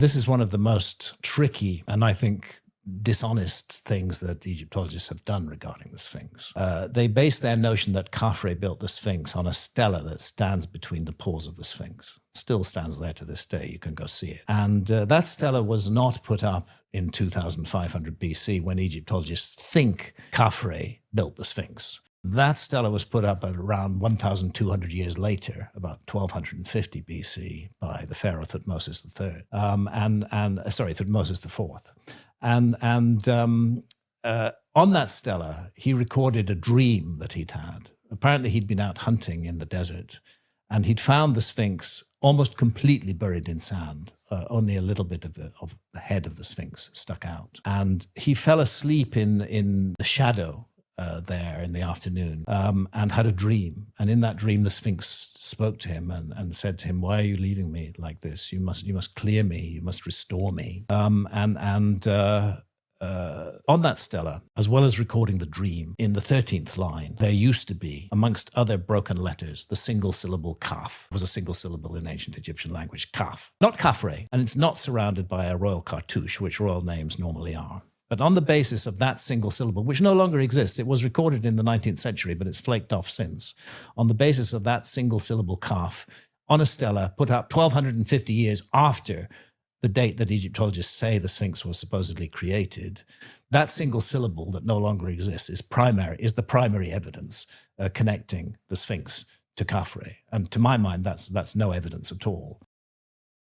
This is one of the most tricky and I think dishonest things that Egyptologists have done regarding the Sphinx. They base their notion that Khafre built the Sphinx on a stela that stands between the paws of the Sphinx. Still stands there to this day. You can go see it. And that stela was not put up in 2500 BC when Egyptologists think Khafre built the Sphinx. That stela was put up at around 1,200 years later, about 1250 BC, by the Pharaoh Thutmose III, Thutmose IV. On that stela, he recorded a dream that he'd had. Apparently, he'd been out hunting in the desert, and he'd found the Sphinx almost completely buried in sand. Only a little bit of the head of the Sphinx stuck out. And he fell asleep in the shadow there in the afternoon and had a dream. And in that dream, the Sphinx spoke to him and said to him, "Why are you leaving me like this? You must clear me. You must restore me." On that stela, as well as recording the dream, in the 13th line, there used to be, amongst other broken letters, the single syllable kaf. It was a single syllable in ancient Egyptian language, kaf. Not Khafre, and it's not surrounded by a royal cartouche, which royal names normally are. But on the basis of that single syllable, which no longer exists, it was recorded in the 19th century, but it's flaked off since. On the basis of that single syllable kaf, on a stela put up 1250 years after the date that Egyptologists say the Sphinx was supposedly created, that single syllable that no longer exists is the primary evidence connecting the Sphinx to Khafre. And to my mind, that's no evidence at all.